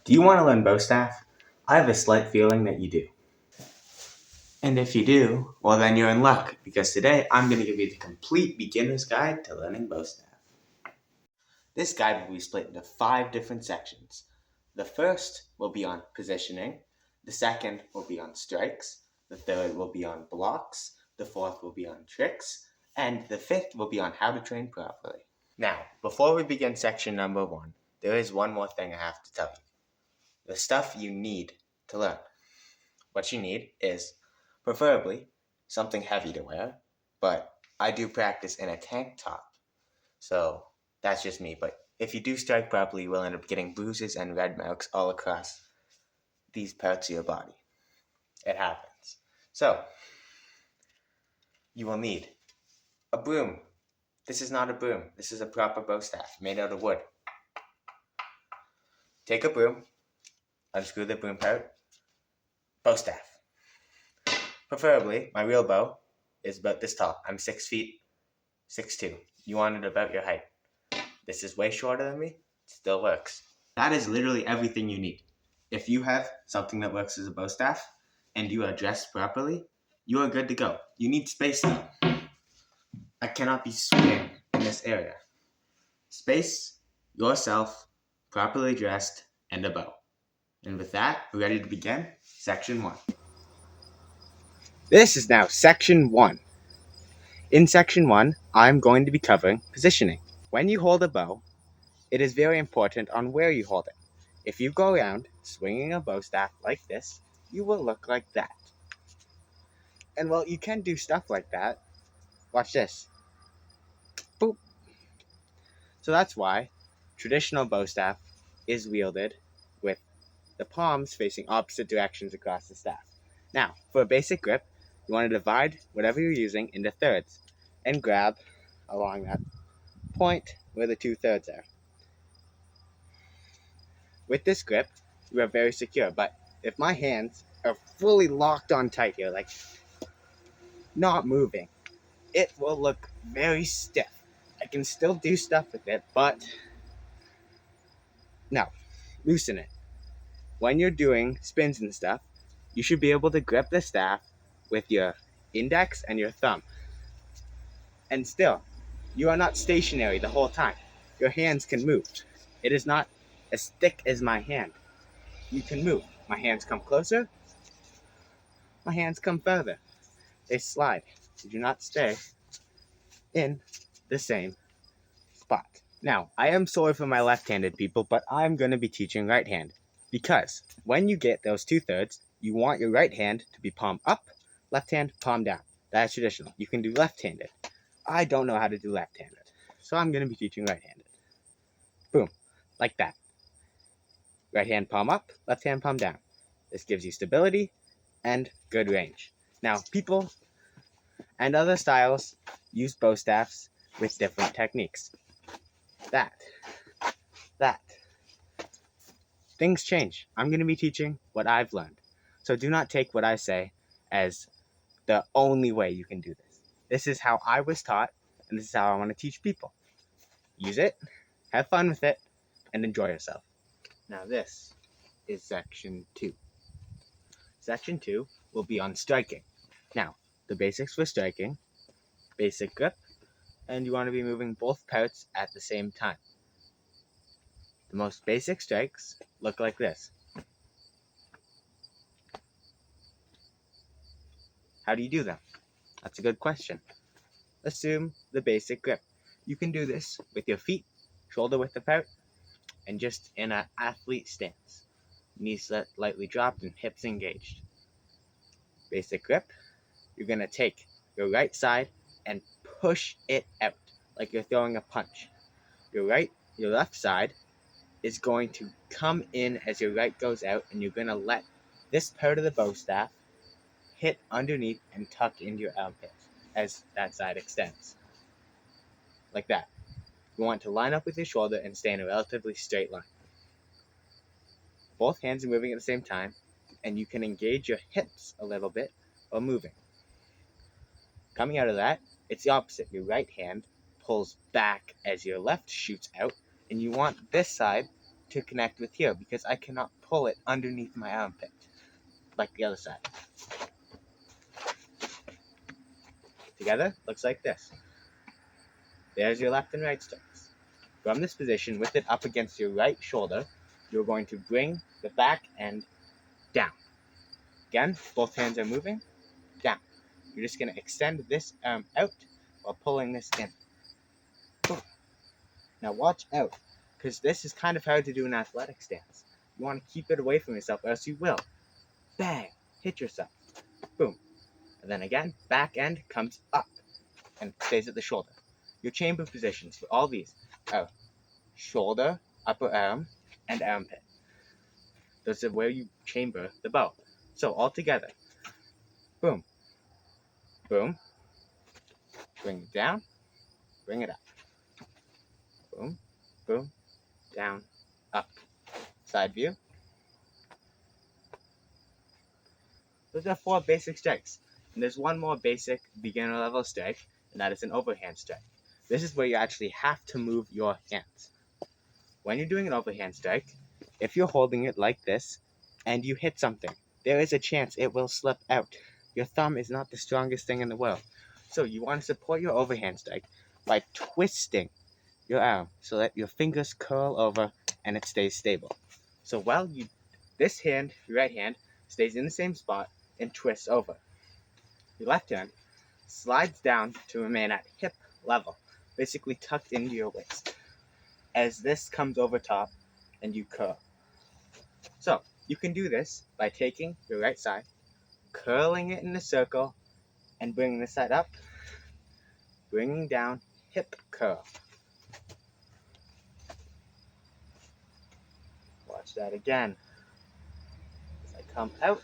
Do you want to learn bow staff? I have a slight feeling that you do. And if you do, well then you're in luck, because today I'm going to give you the complete beginner's guide to learning bow staff. This guide will be split into 5 different sections. The first will be on positioning, the second will be on strikes, the third will be on blocks, the fourth will be on tricks, and the fifth will be on how to train properly. Now, before we begin section number 1, there is one more thing I have to tell you. The stuff you need to learn. What you need is, preferably, something heavy to wear, but I do practice in a tank top, so that's just me. But if you do strike properly, you will end up getting bruises and red marks all across these parts of your body. It happens. So, you will need a broom. This is not a broom. This is a proper bow staff made out of wood. Take a broom, unscrew the broom part, bow staff. Preferably, my real bow is about this tall. I'm 6 feet 6'2". You want it about your height. This is way shorter than me. It still works. That is literally everything you need. If you have something that works as a bow staff and you are dressed properly, you are good to go. You need space though. I cannot be sweating in this area. Space, yourself, properly dressed, and a bow. And with that, we're ready to begin section 1. This is now section 1. In section 1, I'm going to be covering positioning. When you hold a bow, it is very important on where you hold it. If you go around swinging a bow staff like this, you will look like that. And well, you can do stuff like that. Watch this. Boop. So that's why traditional bow staff is wielded with the palms facing opposite directions across the staff. Now, for a basic grip, you want to divide whatever you're using into thirds and grab along that point where the 2/3 are. With this grip, you are very secure, but if my hands are fully locked on tight here, like not moving, it will look very stiff. I can still do stuff with it, but no, loosen it. When you're doing spins and stuff, you should be able to grip the staff with your index and your thumb. And still, you are not stationary the whole time. Your hands can move. It is not as thick as my hand. You can move. My hands come closer. My hands come further. They slide. They do not stay in the same spot. Now, I am sorry for my left-handed people, but I'm going to be teaching right-hand. Because when you get those 2/3, you want your right hand to be palm up, left hand palm down. That's traditional. You can do left-handed. I don't know how to do left-handed, so I'm going to be teaching right-handed. Boom, like that. Right hand palm up, left hand palm down. This gives you stability and good range. Now, people and other styles use bow staffs with different techniques. That. Things change. I'm going to be teaching what I've learned. So do not take what I say as the only way you can do this. This is how I was taught, and this is how I want to teach people. Use it, have fun with it, and enjoy yourself. Now this is section 2. Section 2 will be on striking. Now, the basics for striking: basic grip, and you want to be moving both parts at the same time. The most basic strikes look like this. How do you do them? That's a good question. Assume the basic grip. You can do this with your feet shoulder width apart and just in an athlete stance. Knees lightly dropped and hips engaged. Basic grip. You're going to take your right side and push it out like you're throwing a punch. Your left side is going to come in as your right goes out, and you're going to let this part of the bow staff hit underneath and tuck into your armpit as that side extends. Like that. You want to line up with your shoulder and stay in a relatively straight line. Both hands are moving at the same time, and you can engage your hips a little bit while moving. Coming out of that, it's the opposite. Your right hand pulls back as your left shoots out, and you want this side to connect with here because I cannot pull it underneath my armpit like the other side. Together, looks like this. There's your left and right strikes. From this position, with it up against your right shoulder, you're going to bring the back end down. Again, both hands are moving down. You're just going to extend this arm out while pulling this in. Boom. Now watch out, because this is kind of hard to do in athletic stance. You want to keep it away from yourself, or else you will. Bang! Hit yourself. Boom. And then again, back end comes up and stays at the shoulder. Your chamber positions for all these are shoulder, upper arm, and armpit. Those are where you chamber the bow. So all together, boom, boom, bring it down, bring it up. Boom, boom, down, up. Side view. Those are 4 basic strikes. And there's one more basic beginner level strike, and that is an overhand strike. This is where you actually have to move your hands. When you're doing an overhand strike, if you're holding it like this and you hit something, there is a chance it will slip out. Your thumb is not the strongest thing in the world. So you want to support your overhand strike by twisting your arm so that your fingers curl over and it stays stable. So while this hand, your right hand, stays in the same spot and twists over. Your left hand slides down to remain at hip level, basically tucked into your waist, as this comes over top and you curl. So you can do this by taking your right side, curling it in a circle, and bringing this side up, bringing down, hip curl. Watch that again. As I come out,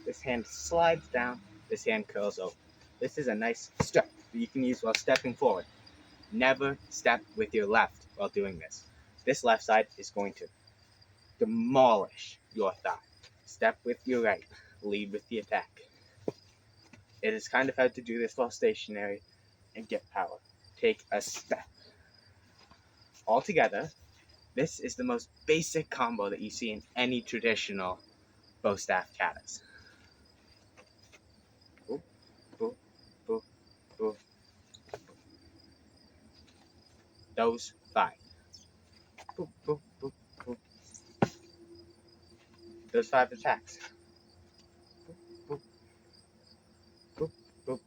this hand slides down, this hand curls over. This is a nice strike that you can use while stepping forward. Never step with your left while doing this. This left side is going to demolish your thigh. Step with your right. Lead with the attack. It is kind of hard to do this while stationary and get power. Take a step. Altogether, this is the most basic combo that you see in any traditional bow staff katas. Boop, boop, boop, boop. Those 5. Boop, boop, boop, boop. Those 5 attacks. Boop, boop, boop, boop.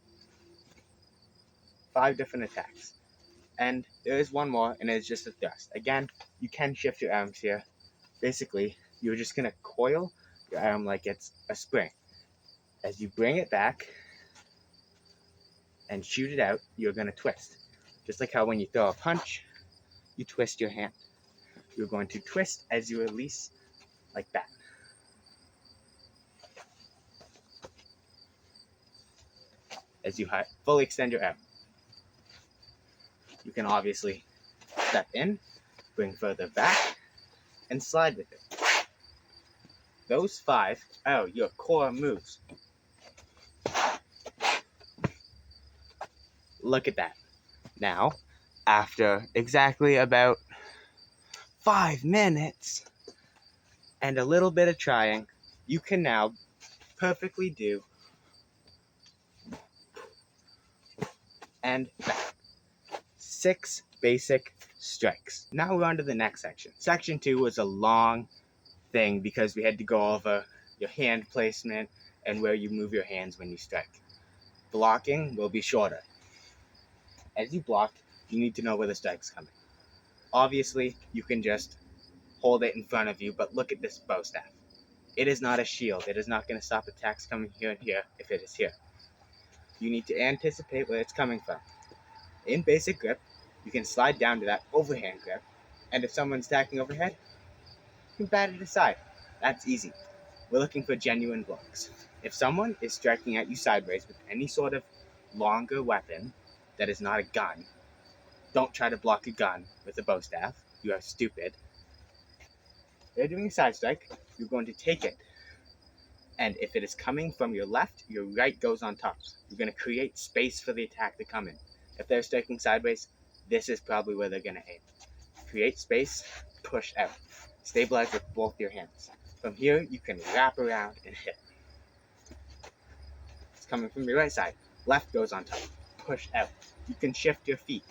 5 different attacks. And there is one more, and it's just a thrust. Again, you can shift your arms here. Basically, you're just going to coil your arm like it's a spring. As you bring it back and shoot it out, you're going to twist. Just like how when you throw a punch, you twist your hand. You're going to twist as you release like that. As you fully extend your arm. You can obviously step in, bring further back, and slide with it. Those 5 are your core moves. Look at that. Now, after exactly about 5 minutes and a little bit of trying, you can now perfectly do and back. 6 basic strikes. Now we're on to the next section. Section 2 was a long thing because we had to go over your hand placement and where you move your hands when you strike. Blocking will be shorter. As you block, you need to know where the strike's coming. Obviously, you can just hold it in front of you, but look at this bow staff. It is not a shield. It is not going to stop attacks coming here and here if it is here. You need to anticipate where it's coming from. In basic grip, you can slide down to that overhand grip, and if someone's attacking overhead, you can bat it aside. That's easy. We're looking for genuine blocks. If someone is striking at you sideways with any sort of longer weapon that is not a gun, don't try to block a gun with a bow staff. You are stupid. If they're doing a side strike, you're going to take it. And if it is coming from your left, your right goes on top. You're going to create space for the attack to come in. If they're striking sideways, this is probably where they're going to aim. Create space, push out. Stabilize with both your hands. From here, you can wrap around and hit. It's coming from your right side. Left goes on top. Push out. You can shift your feet.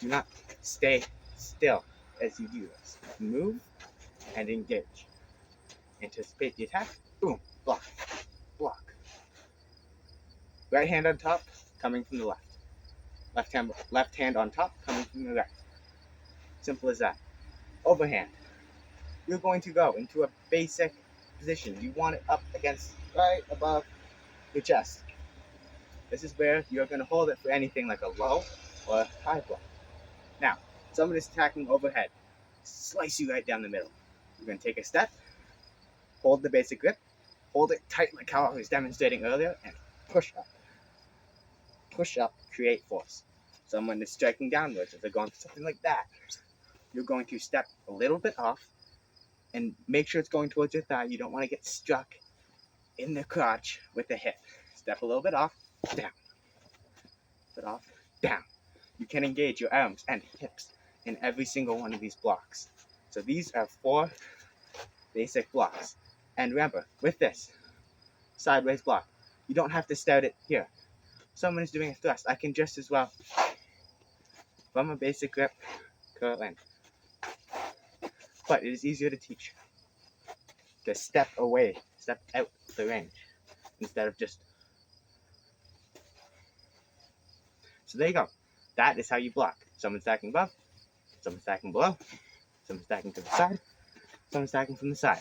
Do not stay still as you do this. Move and engage. Anticipate the attack. Boom. Block. Block. Right hand on top, coming from the left. Left hand on top, coming from the right. Simple as that. Overhand. You're going to go into a basic position. You want it up against right above your chest. This is where you're going to hold it for anything like a low or a high blow. Now, someone is attacking overhead. Slice you right down the middle. You're going to take a step, hold the basic grip, hold it tight like how I was demonstrating earlier, and push up. Push up, create force. Someone is striking downwards. If they're going for something like that, you're going to step a little bit off and make sure it's going towards your thigh. You don't want to get struck in the crotch with the hip. Step a little bit off, down. Bit off, down. You can engage your arms and hips in every single one of these blocks. So these are 4 basic blocks. And remember, with this sideways block, you don't have to start it here. Someone is doing a thrust. I can just as well, from a basic grip, curl in. But it is easier to teach to step away, step out the range, instead of just. So there you go. That is how you block. Someone stacking above, someone stacking below, someone stacking to the side, someone stacking from the side.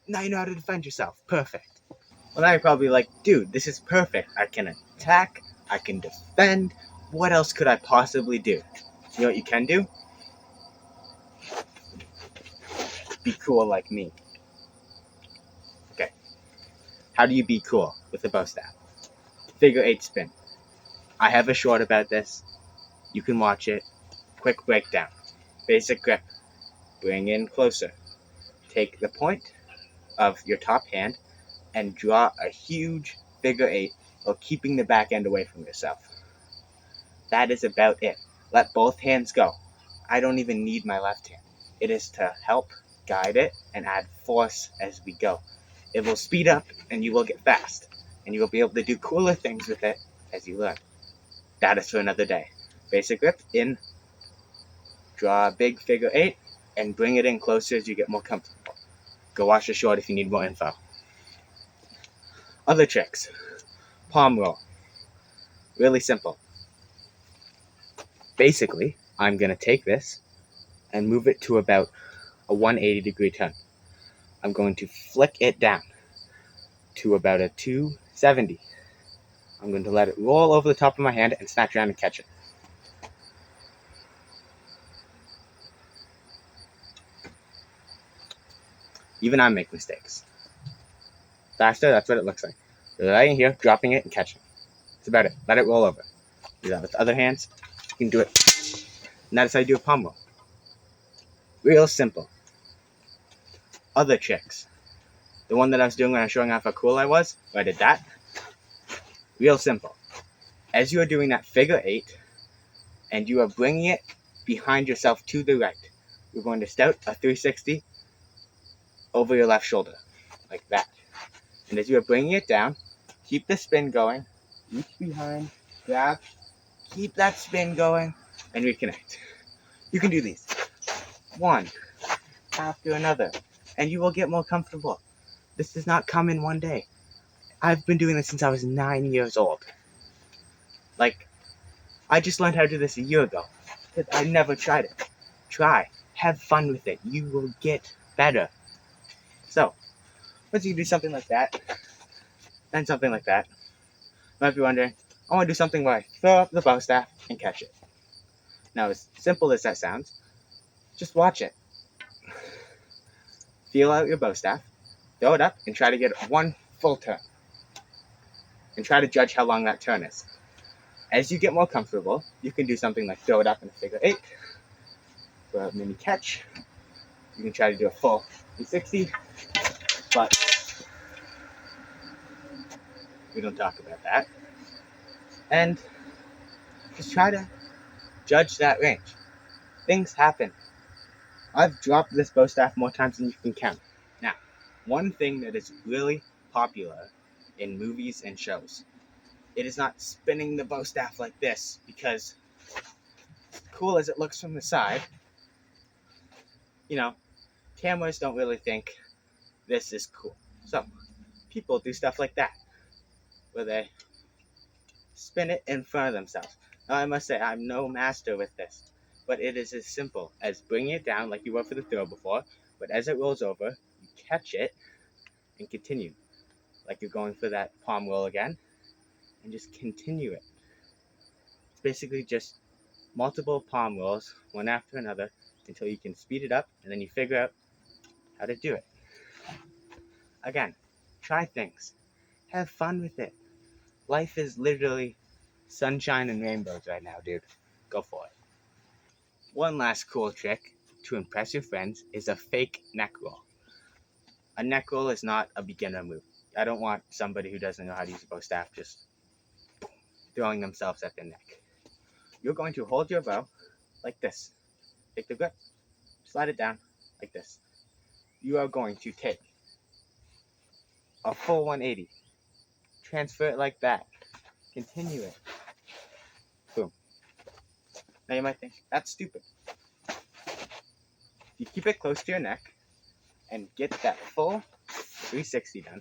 Now you know how to defend yourself. Perfect. Well, now you're probably like, dude, this is perfect. I can attack, I can defend. What else could I possibly do? You know what you can do? Be cool like me. Okay. How do you be cool with a bow staff? Figure 8 spin. I have a short about this. You can watch it. Quick breakdown. Basic grip. Bring in closer. Take the point of your top hand and draw a huge figure 8 while keeping the back end away from yourself. That is about it. Let both hands go. I don't even need my left hand. It is to help guide it and add force as we go. It will speed up and you will get fast. And you will be able to do cooler things with it as you learn. That is for another day. Basic grip in. Draw a big figure 8 and bring it in closer as you get more comfortable. Go watch the short if you need more info. Other tricks. Palm roll. Really simple. Basically, I'm going to take this and move it to about a 180-degree turn. I'm going to flick it down to about a 270. I'm going to let it roll over the top of my hand and snatch around and catch it. Even I make mistakes. Faster, that's what it looks like. Right in here, dropping it and catching it. That's about it. Let it roll over. Do that with the other hands. You can do it. And that's how you do a palm roll. Real simple. Other tricks. The one that I was doing when I was showing off how cool I was, where I did that. Real simple. As you are doing that figure 8, and you are bringing it behind yourself to the right, you're going to start a 360 over your left shoulder, like that. And as you are bringing it down, keep the spin going, reach behind, grab, keep that spin going, and reconnect. You can do these one after another, and you will get more comfortable. This does not come in one day. I've been doing this since I was 9 years old. Like, I just learned how to do this a year ago, because I never tried it. Try. Have fun with it. You will get better. So, once you do something like that, and something like that, you might be wondering, I want to do something where I throw up the bow staff and catch it. Now, as simple as that sounds, just watch it. Feel out your bow staff, throw it up, and try to get one full turn. And try to judge how long that turn is. As you get more comfortable, you can do something like throw it up in a figure 8, for a mini catch. You can try to do a full 360, but we don't talk about that. And just try to judge that range. Things happen. I've dropped this bow staff more times than you can count. Now, one thing that is really popular in movies and shows, it is not spinning the bow staff like this, because cool as it looks from the side, you know, cameras don't really think this is cool. So, people do stuff like that, where they spin it in front of themselves. Now, I must say, I'm no master with this, but it is as simple as bringing it down like you were for the throw before, but as it rolls over, you catch it and continue, like you're going for that palm roll again, and just continue it. It's basically just multiple palm rolls, one after another, until you can speed it up, and then you figure out how to do it. Again, try things. Have fun with it. Life is literally sunshine and rainbows right now, dude. Go for it. One last cool trick to impress your friends is a fake neck roll. A neck roll is not a beginner move. I don't want somebody who doesn't know how to use a bow staff just throwing themselves at their neck. You're going to hold your bow like this. Take the grip, slide it down like this. You are going to take a full 180, transfer it like that, continue it. Boom. Now you might think, that's stupid. If you keep it close to your neck and get that full 360 done,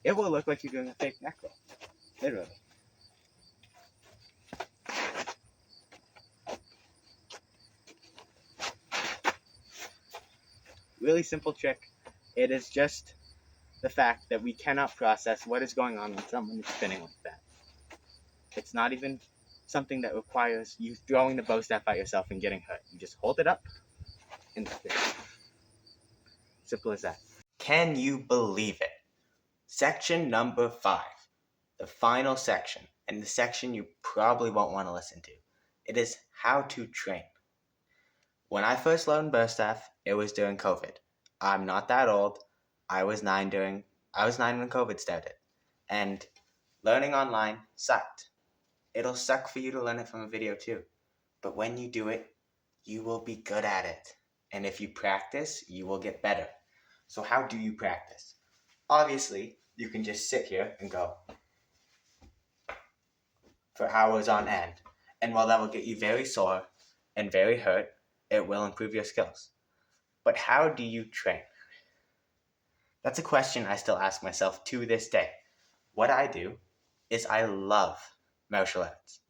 it will look like you're doing a fake neck roll. Literally. Really simple trick. It is just the fact that we cannot process what is going on when someone is spinning like that. It's not even something that requires you throwing the bow staff at yourself and getting hurt. You just hold it up and spin. Simple as that. Can you believe it? Section number 5. The final section, and the section you probably won't want to listen to. It is how to train. When I first learned bow staff, it was during COVID. I'm not that old. I was 9 when COVID started. And learning online sucked. It'll suck for you to learn it from a video too. But when you do it, you will be good at it. And if you practice, you will get better. So how do you practice? Obviously, you can just sit here and go for hours on end. And while that will get you very sore and very hurt, it will improve your skills. But how do you train? That's a question I still ask myself to this day. What I do is I love martial arts.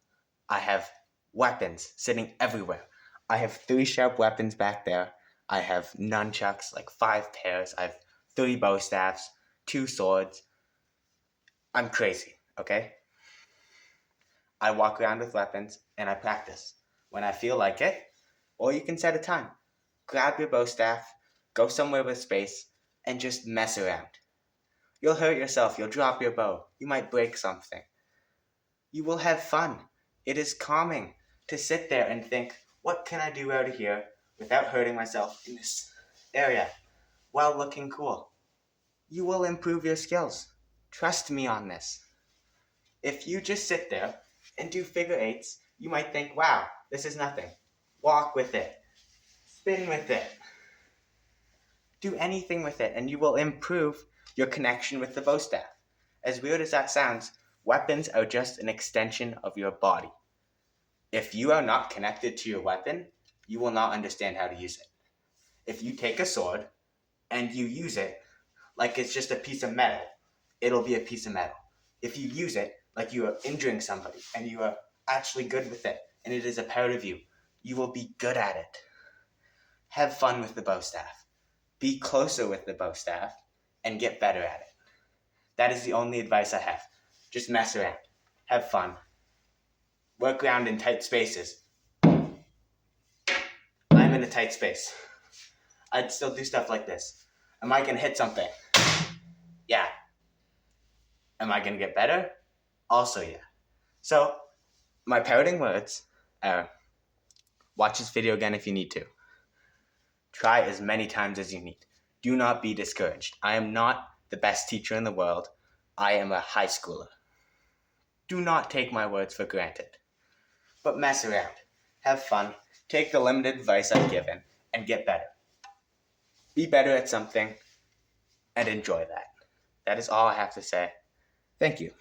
I have weapons sitting everywhere. I have 3 sharp weapons back there. I have nunchucks, like 5 pairs. I have 3 bow staffs, 2 swords. I'm crazy, okay? I walk around with weapons and I practice. When I feel like it, or you can set a time. Grab your bow staff, go somewhere with space, and just mess around. You'll hurt yourself, you'll drop your bow, you might break something. You will have fun. It is calming to sit there and think, what can I do out of here without hurting myself in this area while looking cool? You will improve your skills. Trust me on this. If you just sit there and do figure eights, you might think, wow, this is nothing. Walk with it. Spin with it. Do anything with it, and you will improve your connection with the bow staff. As weird as that sounds, weapons are just an extension of your body. If you are not connected to your weapon, you will not understand how to use it. If you take a sword and you use it like it's just a piece of metal, it'll be a piece of metal. If you use it like you are injuring somebody and you are actually good with it and it is a part of you, you will be good at it. Have fun with the bow staff. Be closer with the bow staff and get better at it. That is the only advice I have. Just mess around. Have fun. Work around in tight spaces. I'm in a tight space. I'd still do stuff like this. Am I going to hit something? Yeah. Am I going to get better? Also, yeah. So, my parroting words are, watch this video again if you need to. Try as many times as you need. Do not be discouraged. I am not the best teacher in the world. I am a high schooler. Do not take my words for granted. But mess around. Have fun. Take the limited advice I've given and get better. be better at something, and enjoy that. That is all I have to say. Thank you.